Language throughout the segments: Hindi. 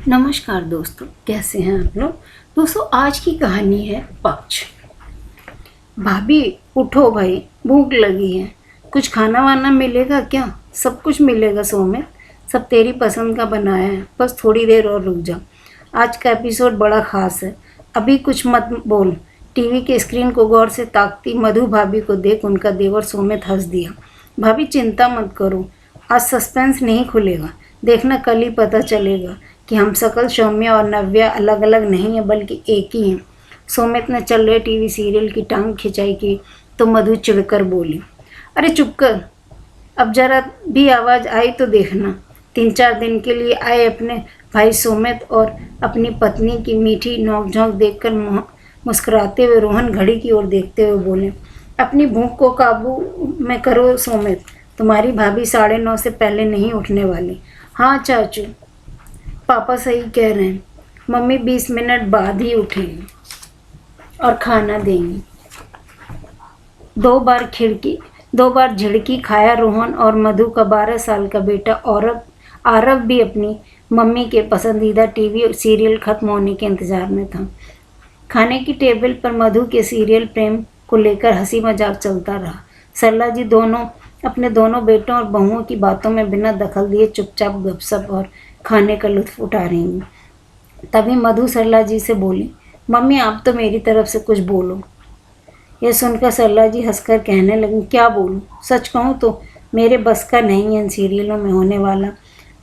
नमस्कार दोस्तों, कैसे हैं आप लोग। दोस्तों, आज की कहानी है पक्ष। भाभी उठो भाई, भूख लगी है। कुछ खाना वाना मिलेगा क्या? सब कुछ मिलेगा सौम्य, सब तेरी पसंद का बनाया है। बस थोड़ी देर और रुक जा। आज का एपिसोड बड़ा खास है। अभी कुछ मत बोल। टीवी के स्क्रीन को गौर से ताकती मधु भाभी को देख उनका देवर सौम्य हंस दिया। भाभी चिंता मत करो, आज सस्पेंस नहीं खुलेगा। देखना कल ही पता चलेगा कि हम सकल सौम्या और नव्या अलग अलग नहीं है बल्कि एक ही हैं। सौम्यत ने चल रहे टीवी सीरियल की टांग खिंचाई की तो मधु चिढ़कर बोली, अरे चुप कर, अब जरा भी आवाज़ आई तो देखना। 3-4 दिन के लिए आए अपने भाई सौम्यत और अपनी पत्नी की मीठी नोक-झोंक देखकर मुस्कुराते हुए रोहन घड़ी की ओर देखते हुए बोले, अपनी भूख को काबू में करो सौम्यत, तुम्हारी भाभी 9:30 से पहले नहीं उठने वाली। हाँ चाचू, पापा सही कह रहे हैं, मम्मी 20 मिनट बाद ही उठेंगी और खाना देंगी। 2 बार झिड़की खाया रोहन और मधु का 12 साल का बेटा आरव भी अपनी मम्मी के पसंदीदा टीवी सीरियल खत्म होने के इंतजार में था। खाने की टेबल पर मधु के सीरियल प्रेम को लेकर हंसी मजाक चलता रहा। सरला जी अपने दोनों बेटों और बहुओं की बातों में बिना दखल दिए चुपचाप गपशप और खाने का लुत्फ उठा रही हूँ। तभी मधु सरला जी से बोली, मम्मी आप तो मेरी तरफ से कुछ बोलो। यह सुनकर सरला जी हंसकर कहने लगी, क्या बोलूँ? सच कहूँ तो मेरे बस का नहीं है इन सीरियलों में होने वाला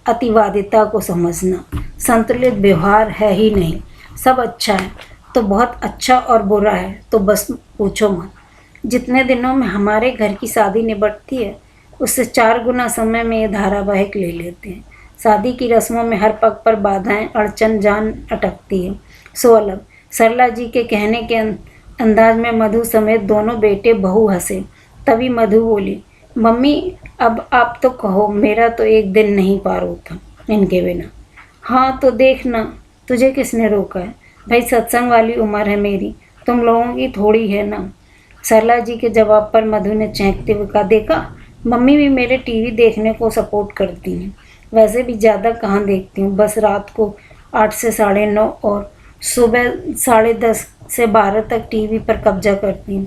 अतिवादिता को समझना। संतुलित व्यवहार है ही नहीं। सब अच्छा है तो बहुत अच्छा और बुरा है तो बस पूछो मत। जितने दिनों में हमारे घर की शादी निपटती है उससे 4 गुना समय में ये धारावाहिक ले लेते हैं। शादी की रस्मों में हर पग पर बाधाएं अड़चन जान अटकती है। सो अलग। सरला जी के कहने के अंदाज में मधु समेत दोनों बेटे बहू हंसे। तभी मधु बोली, मम्मी अब आप तो कहो, मेरा तो एक दिन नहीं पार होता इनके बिना। हाँ तो देखना, तुझे किसने रोका है भाई, सत्संग वाली उम्र है मेरी, तुम लोगों की थोड़ी है ना। सरला जी के जवाब पर मधु ने चहकते हुए कहा, देखा मम्मी भी मेरे टीवी देखने को सपोर्ट करती हैं। वैसे भी ज़्यादा कहाँ देखती हूँ, बस रात को 8 से 9:30 और सुबह 10:30 से 12 तक टीवी पर कब्जा करती हूँ।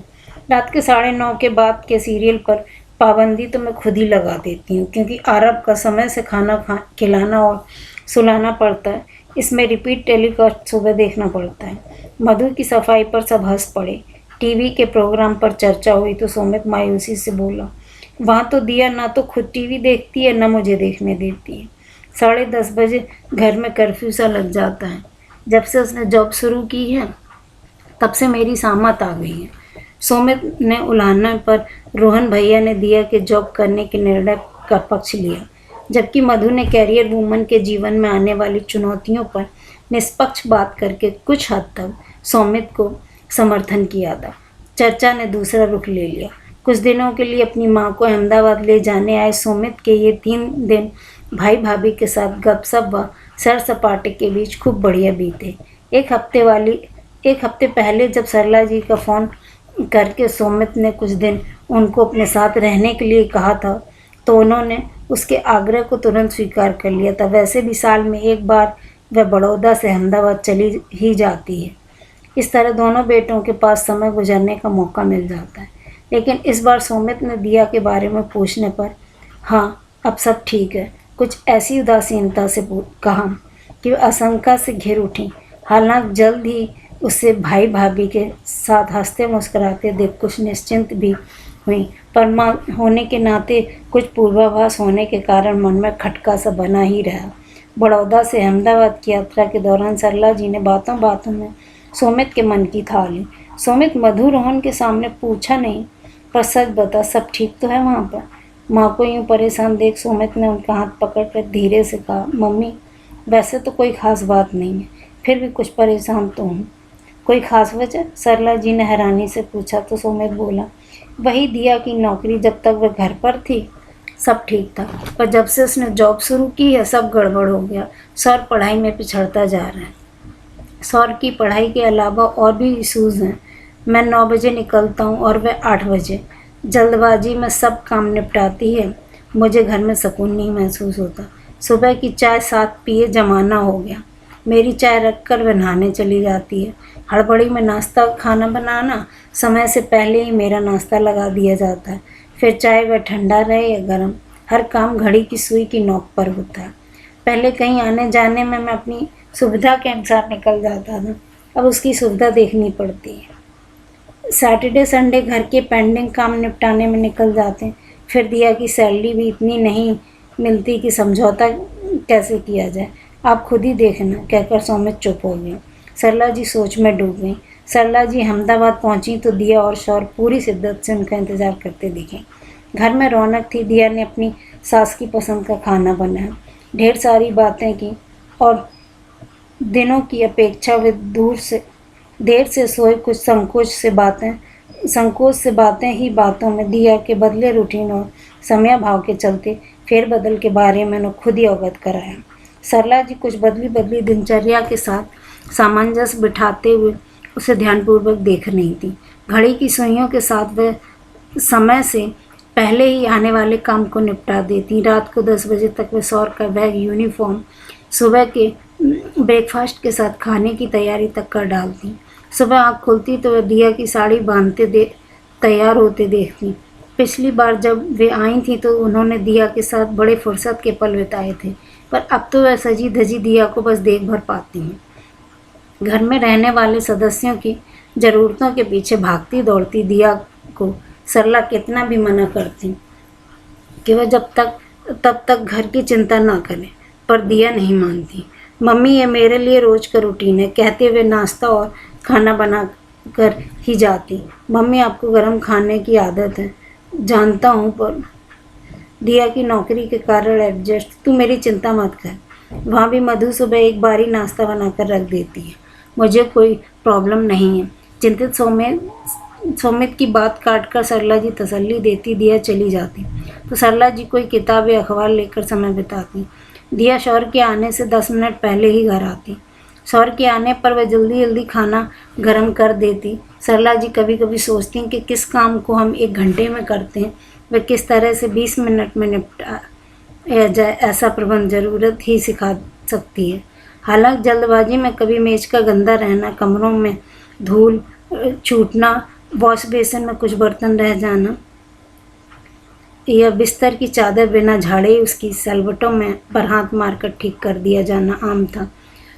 रात के 9:30 के बाद के सीरियल पर पाबंदी तो मैं खुद ही लगा देती हूँ, क्योंकि आरब का समय से खाना खिलाना और सुलाना पड़ता है। इसमें रिपीट टेलीकास्ट सुबह देखना पड़ता है। मधु की सफाई पर सब हंस पड़े। टीवी के प्रोग्राम पर चर्चा हुई तो सौम्यत मायूसी से बोला, वहाँ तो दिया ना तो खुद टीवी देखती है ना मुझे देखने देती है। 10:30 बजे घर में कर्फ्यू सा लग जाता है। जब से उसने जॉब शुरू की है तब से मेरी सामत आ गई है। सौम्यत ने उलाहने पर रोहन भैया ने दिया कि जॉब करने के निर्णय का पक्ष लिया, जबकि मधु ने कैरियर वूमन के जीवन में आने वाली चुनौतियों पर निष्पक्ष बात करके कुछ हद तक सौम्यत को समर्थन किया था। चर्चा ने दूसरा रुख ले लिया। कुछ दिनों के लिए अपनी मां को अहमदाबाद ले जाने आए सौम्यत के ये 3 दिन भाई भाभी के साथ गपशप व सैर सपाटे के बीच खूब बढ़िया बीते। एक हफ्ते पहले जब सरला जी का फ़ोन करके सौम्यत ने कुछ दिन उनको अपने साथ रहने के लिए कहा था तो उन्होंने उसके आग्रह को तुरंत स्वीकार कर लिया था। वैसे भी साल में एक बार वह बड़ौदा से अहमदाबाद चली ही जाती है। इस तरह दोनों बेटों के पास समय गुजरने का मौका मिल जाता है। लेकिन इस बार सौम्यत ने दिया के बारे में पूछने पर हाँ अब सब ठीक है, कुछ ऐसी उदासीनता से कहा कि वह आशंका से घिर उठी। हालांकि जल्द ही उससे भाई भाभी के साथ हंसते मुस्कुराते देख कुछ निश्चिंत भी हुई, पर माँ होने के नाते कुछ पूर्वाभास होने के कारण मन में खटका सा बना ही रहा। बड़ौदा से अहमदाबाद की यात्रा के दौरान सरला जी ने बातों बातों में सौम्यत के मन की था ली। सौम्यत मधु रोहन के सामने पूछा नहीं, पर सच बता सब ठीक तो है वहाँ पर। माँ को यूँ परेशान देख सौम्यत ने उनका हाथ पकड़कर धीरे से कहा, मम्मी वैसे तो कोई ख़ास बात नहीं है, फिर भी कुछ परेशान तो हूँ। कोई ख़ास वजह? सरला जी ने हैरानी से पूछा तो सौम्यत बोला, वही दिया की नौकरी, जब तक वह घर पर थी सब ठीक था, पर जब से उसने जॉब शुरू की है सब गड़बड़ हो गया। सौर पढ़ाई में पिछड़ता जा रहा है। सौर की पढ़ाई के अलावा और भी इशूज़ हैं। मैं 9 बजे निकलता हूँ और वह 8 बजे। जल्दबाजी में सब काम निपटाती है, मुझे घर में सुकून नहीं महसूस होता। सुबह की चाय साथ पिए ज़माना हो गया। मेरी चाय रखकर वह नहाने चली जाती है। हड़बड़ी में नाश्ता खाना बनाना, समय से पहले ही मेरा नाश्ता लगा दिया जाता है। फिर चाहे वह ठंडा रहे या गर्म, हर काम घड़ी की सुई की नोक पर होता है। पहले कहीं आने जाने में मैं अपनी सुविधा के अनुसार निकल जाता था, अब उसकी सुविधा देखनी पड़ती है। सैटरडे संडे घर के पेंडिंग काम निपटाने में निकल जाते हैं। फिर दिया की सैलरी भी इतनी नहीं मिलती कि समझौता कैसे किया जाए। आप खुद ही देखना, कहकर सौमित चुप हो गया। सरला जी सोच में डूब गई। सरला जी अहमदाबाद पहुंची तो दिया और शौर पूरी शिद्दत से उनका इंतजार करते दिखे। घर में रौनक थी। दिया ने अपनी सास की पसंद का खाना बनाया, ढेर सारी बातें की और दिनों की अपेक्षा वे देर से सोए। कुछ संकोच से बातें ही बातों में दिया के बदले रूटीन और समय भाव के चलते फेरबदल के बारे में उन्हें खुद ही अवगत कराया। सरला जी कुछ बदली दिनचर्या के साथ सामंजस्य बिठाते हुए उसे ध्यानपूर्वक देख रही थी। घड़ी की सुइयों के साथ वह समय से पहले ही आने वाले काम को निपटा देती। रात को 10 बजे तक वह सौर का बैग, यूनिफॉर्म, सुबह के ब्रेकफास्ट के साथ खाने की तैयारी तक कर डालती। सुबह आँख खुलती तो वह दिया की साड़ी बांधते तैयार होते देखती। पिछली बार जब वे आई थी तो उन्होंने दिया के साथ बड़े फुर्सत के पल बिताए थे, पर अब तो वह सजी धजी दिया को बस देख भर पाती हैं। घर में रहने वाले सदस्यों की ज़रूरतों के पीछे भागती दौड़ती दिया को सरला कितना भी मना करती कि वह तब तक घर की चिंता ना करे, पर दिया नहीं मानती। मम्मी, ये मेरे लिए रोज़ का रूटीन है, कहते हुए नाश्ता और खाना बना कर ही जाती। मम्मी, आपको गर्म खाने की आदत है, जानता हूँ, पर दिया की नौकरी के कारण एडजस्ट। तू मेरी चिंता मत कर, वहाँ भी मधु सुबह एक बारी नाश्ता बनाकर रख देती है, मुझे कोई प्रॉब्लम नहीं है। चिंतित सौमित की बात काटकर सरला जी तसल्ली देती। दिया चली जाती तो सरला जी कोई किताब या अखबार लेकर समय बिताती। दिया शौर के आने से 10 मिनट पहले ही घर आती। शौर के आने पर वह जल्दी खाना गर्म कर देती। सरला जी कभी कभी सोचती कि किस काम को हम 1 घंटे में करते हैं वह किस तरह से 20 मिनट में निपटाया जाए, ऐसा प्रबंध ज़रूरत ही सिखा सकती है। हालांकि जल्दबाजी में कभी मेज का गंदा रहना, कमरों में धूल छूटना, वॉश बेसिन में कुछ बर्तन रह जाना या बिस्तर की चादर बिना झाड़े उसकी सलवटों में पर हाथ मारकर ठीक कर दिया जाना आम था।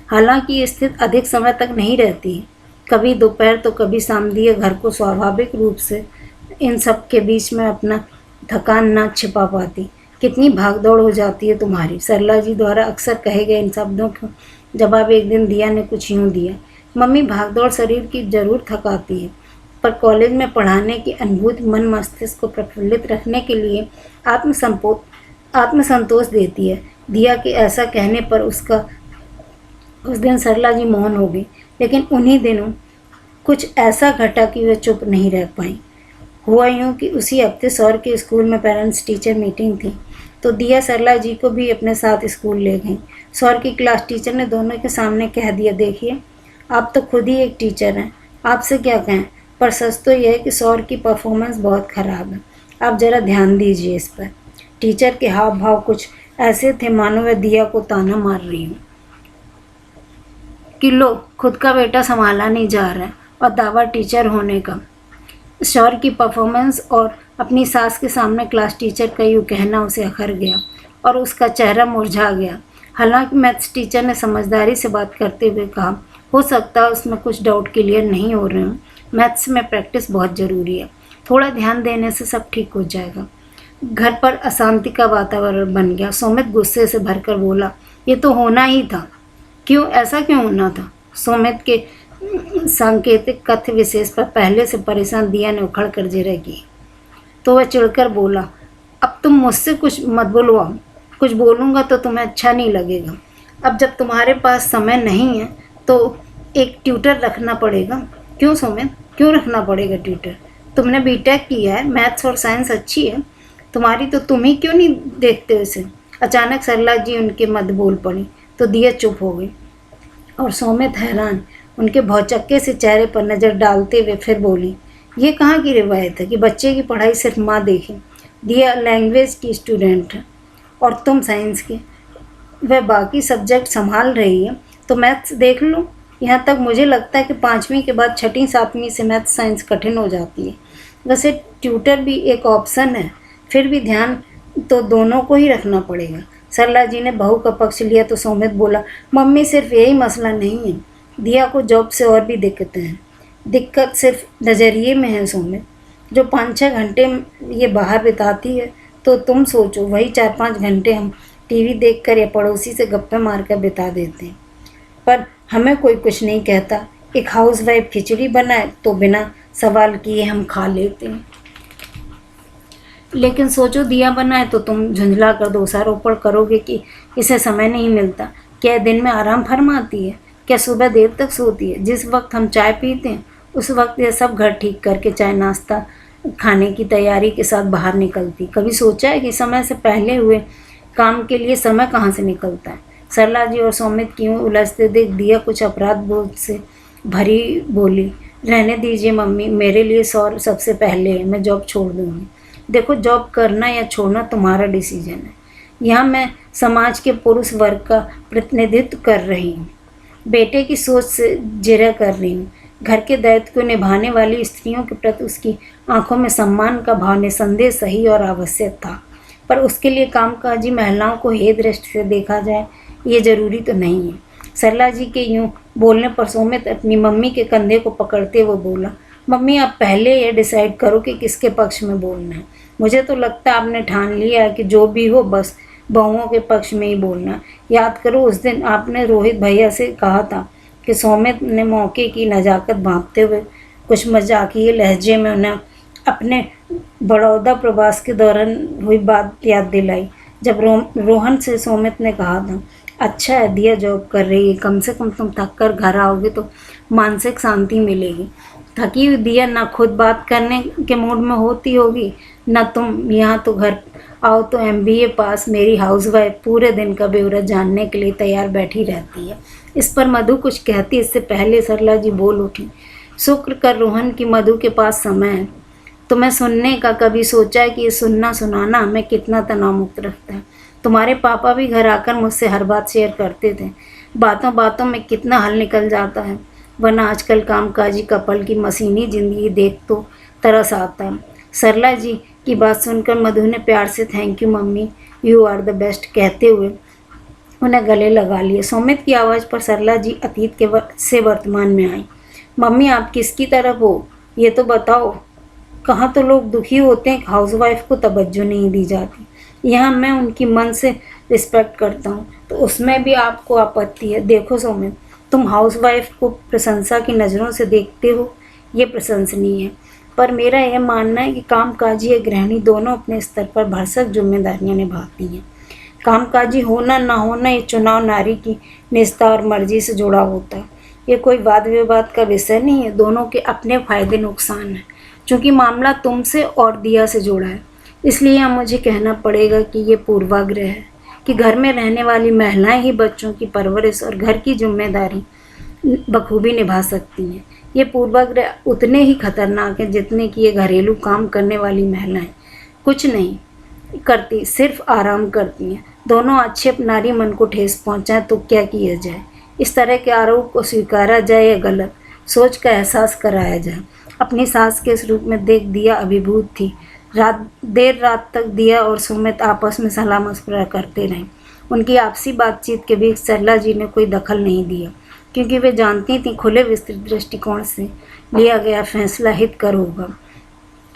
हालांकि ये स्थिति अधिक समय तक नहीं रहती है, कभी दोपहर तो कभी शाम। दिया घर को स्वाभाविक रूप से इन सब के बीच में अपना थकान ना छिपा पाती। कितनी भागदौड़ हो जाती है तुम्हारी, सरला जी द्वारा अक्सर कहे गए इन शब्दों को जवाब एक दिन दिया ने कुछ यूँ दिया। मम्मी, भागदौड़ शरीर की जरूर थकाती है, पर कॉलेज में पढ़ाने की अनुभूति मन मस्तिष्क को प्रफुल्लित रखने के लिए आत्मसंतोष देती है। दिया के ऐसा कहने पर उस दिन सरला जी मौन हो गई, लेकिन उन्हीं दिनों कुछ ऐसा घटा कि वह चुप नहीं रह पाई। हुआ यूँ कि उसी हफ्ते सौर के स्कूल में पेरेंट्स टीचर मीटिंग थी, तो दिया सरला जी को भी अपने साथ स्कूल ले गई। सौर की क्लास टीचर ने दोनों के सामने कह दिया, देखिए आप तो खुद ही एक टीचर हैं, आपसे क्या कहें, पर सच तो यह है कि सौर की परफॉर्मेंस बहुत ख़राब है, आप ज़रा ध्यान दीजिए इस पर। टीचर के हाव भाव कुछ ऐसे थे मानो वह दिया को ताना मार रही हूँ कि लो खुद का बेटा संभाला नहीं जा रहा है और दावा टीचर होने का। शौर की परफॉर्मेंस और अपनी सास के सामने क्लास टीचर का यूँ कहना उसे अखर गया और उसका चेहरा मुरझा गया। हालांकि मैथ्स टीचर ने समझदारी से बात करते हुए कहा, हो सकता है उसमें कुछ डाउट क्लियर नहीं हो रहे हैं, मैथ्स में प्रैक्टिस बहुत ज़रूरी है, थोड़ा ध्यान देने से सब ठीक हो जाएगा। घर पर अशांति का वातावरण बन गया। सौमित गुस्से से भरकर बोला, ये तो होना ही था। क्यों, ऐसा क्यों होना था? सौमित के सांकेतिक कथ्य विशेष पर पहले से परेशान दिया ने उखड़ कर जिरह की, तो वह चिढ़कर बोला, अब तुम मुझसे कुछ मत बुलवाओ, कुछ बोलूँगा तो तुम्हें अच्छा नहीं लगेगा। अब जब तुम्हारे पास समय नहीं है तो एक ट्यूटर रखना पड़ेगा। क्यों सौमित, क्यों रखना पड़ेगा ट्यूटर? तुमने बीटेक किया है, मैथ्स और साइंस अच्छी है तुम्हारी, तो तुम ही क्यों नहीं देखते उसे? अचानक सरला जी उनके मध्य बोल पड़ी तो दिया चुप हो गई और सौमित हैरान उनके भौचक्के से चेहरे पर नज़र डालते हुए फिर बोली, ये कहाँ की रिवायत है कि बच्चे की पढ़ाई सिर्फ माँ देखे? दिया लैंग्वेज की स्टूडेंट है और तुम साइंस के, वह बाकी सब्जेक्ट संभाल रही है, तो मैथ्स देख लो। यहाँ तक मुझे लगता है कि 5वीं के बाद 6ठी 7वीं से मैथ्स साइंस कठिन हो जाती है। वैसे ट्यूटर भी एक ऑप्शन है, फिर भी ध्यान तो दोनों को ही रखना पड़ेगा। सरला जी ने बहू का पक्ष लिया तो सौमित बोला, मम्मी सिर्फ यही मसला नहीं है, दिया को जॉब से और भी दिक्कतें हैं। दिक्कत सिर्फ नज़रिए में है सौमित। जो 5-6 घंटे ये बाहर बिताती है, तो तुम सोचो वही 4-5 घंटे हम टीवी देखकर या पड़ोसी से गप्पे मारकर बिता देते हैं। पर हमें कोई कुछ नहीं कहता। एक हाउसवाइफ खिचड़ी बनाए तो बिना सवाल किए हम खा लेते हैं, लेकिन सोचो दिया बनाए तो तुम झुंझला कर दोषारोपण करोगे कि इसे समय नहीं मिलता। क्या दिन में आराम फरमाती है? क्या सुबह देर तक सोती है? जिस वक्त हम चाय पीते हैं उस वक्त यह सब घर ठीक करके चाय नाश्ता खाने की तैयारी के साथ बाहर निकलती। कभी सोचा है कि समय से पहले हुए काम के लिए समय कहाँ से निकलता है? सरला जी और सौमित की उलझते देख दिया कुछ अपराध बोध से भरी बोली, रहने दीजिए मम्मी, मेरे लिए सौर सबसे पहले है, मैं जॉब छोड़ दूँगी। देखो, जॉब करना या छोड़ना तुम्हारा डिसीजन है। यहाँ मैं समाज के पुरुष वर्ग का प्रतिनिधित्व कर रही हूँ, बेटे की सोच से जिरह कर रही हूँ। घर के दायित्व को निभाने वाली स्त्रियों के प्रति उसकी आंखों में सम्मान का भाव निसंदेह सही और आवश्यक था, पर उसके लिए कामकाजी महिलाओं को हे दृष्टि से देखा जाए ये जरूरी तो नहीं है। सरला जी के यूँ बोलने पर सौमित अपनी मम्मी के कंधे को पकड़ते हुए बोला, मम्मी आप पहले ये डिसाइड करो कि किसके पक्ष में बोलना है। मुझे तो लगता है आपने ठान लिया है कि जो भी हो बस बहुओं के पक्ष में ही बोलना। याद करो उस दिन आपने रोहित भैया से कहा था कि सौमित ने मौके की नज़ाकत भांपते हुए कुछ मजाकिये लहजे में उन्हें अपने बड़ौदा प्रवास के दौरान हुई बात याद दिलाई, जब रोहन से सौमित ने कहा था, अच्छा है दिया जॉब कर रही है, कम से कम तुम थक कर घर आओगे तो मानसिक शांति मिलेगी। थकी हुई दिया ना खुद बात करने के मूड में होती होगी ना तुम। यहाँ तो घर आओ तो MBA पास मेरी हाउसवाइफ पूरे दिन का ब्यौरा जानने के लिए तैयार बैठी रहती है। इस पर मधु कुछ कहती इससे पहले सरला जी बोल उठी, शुक्र कर रोहन की मधु के पास समय है। तुम्हें सुनने का कभी सोचा है कि ये सुनना सुनाना हमें कितना तनाव मुक्त रखता है? तुम्हारे पापा भी घर आकर मुझसे हर बात शेयर करते थे, बातों बातों में कितना हल निकल जाता है, वरना आजकल कामकाजी कपल की मशीनी ज़िंदगी देख तो तरस आता है। सरला जी की बात सुनकर मधु ने प्यार से thank you mummy, you are the best कहते हुए उन्हें गले लगा लिए। सौमित की आवाज़ पर सरला जी अतीत से वर्तमान में आई। मम्मी आप किसकी तरफ हो ये तो बताओ। कहाँ तो लोग दुखी होते हैं कि हाउसवाइफ को तवज्जो नहीं दी जाती। यहाँ मैं उनकी मन से रिस्पेक्ट करता हूँ, तो उसमें भी आपको आपत्ति है। देखो सौमित, तुम हाउसवाइफ को प्रशंसा की नज़रों से देखते हो, ये प्रशंसनीय है, पर मेरा यह मानना है कि कामकाजी या गृहिणी दोनों अपने स्तर पर भरसक जिम्मेदारियां निभाती हैं। कामकाजी होना ना होना ये चुनाव नारी की निजता और मर्जी से जुड़ा होता है। ये कोई वाद विवाद का विषय नहीं है, दोनों के अपने फायदे नुकसान हैं। चूँकि मामला तुमसे और दिया से जुड़ा है, इसलिए यहाँ मुझे कहना पड़ेगा कि ये पूर्वाग्रह है कि घर में रहने वाली महिलाएं ही बच्चों की परवरिश और घर की जिम्मेदारी बखूबी निभा सकती हैं। ये पूर्वाग्रह उतने ही खतरनाक है जितने कि ये घरेलू काम करने वाली महिलाएं कुछ नहीं करती, सिर्फ आराम करती हैं। दोनों आक्षेप नारी मन को ठेस पहुँचाए तो क्या किया जाए? इस तरह के आरोप को स्वीकारा जाए या गलत सोच का एहसास कराया जाए? अपनी सास के इस रूप में देख दिया अभिभूत थी। देर रात तक दिया और सुमित आपस में सलाह मशवरा करते रहे। उनकी आपसी बातचीत के बीच सरला जी ने कोई दखल नहीं दिया, क्योंकि वे जानती थीं खुले विस्तृत दृष्टिकोण से लिया गया फैसला हितकर होगा।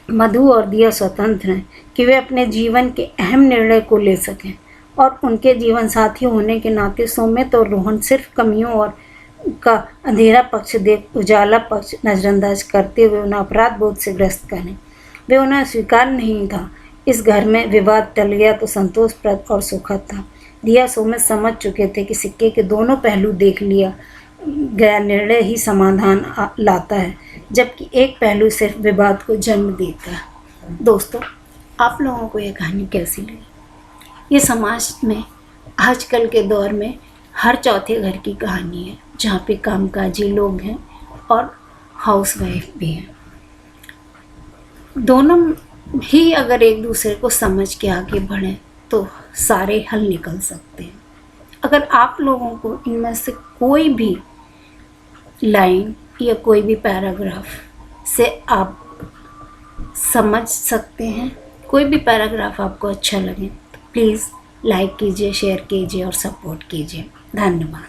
मधु और दिया स्वतंत्र हैं कि वे अपने जीवन के अहम निर्णय को ले सकें, और उनके जीवन साथी होने के नाते सुमित और रोहन सिर्फ कमियों और का अंधेरा पक्ष देख उजाला पक्ष नज़रअंदाज करते हुए उन्हें अपराध बोध से ग्रस्त करें। वे उन्हें स्वीकार नहीं था। इस घर में विवाद टल गया तो संतोषप्रद और सुखद था। दिया सुमित समझ चुके थे कि सिक्के के दोनों पहलू देख लिया गया निर्णय ही समाधान लाता है, जबकि एक पहलू सिर्फ विवाद को जन्म देता है। दोस्तों, आप लोगों को यह कहानी कैसी लगी? ये समाज में आजकल के दौर में हर चौथे घर की कहानी है, जहाँ पे कामकाजी लोग हैं और हाउसवाइफ भी हैं। दोनों ही अगर एक दूसरे को समझ के आगे बढ़ें तो सारे हल निकल सकते हैं। अगर आप लोगों को इनमें से कोई भी लाइन या कोई भी पैराग्राफ से आप समझ सकते हैं, कोई भी पैराग्राफ आपको अच्छा लगे तो प्लीज़ लाइक कीजिए, शेयर कीजिए और सपोर्ट कीजिए। धन्यवाद।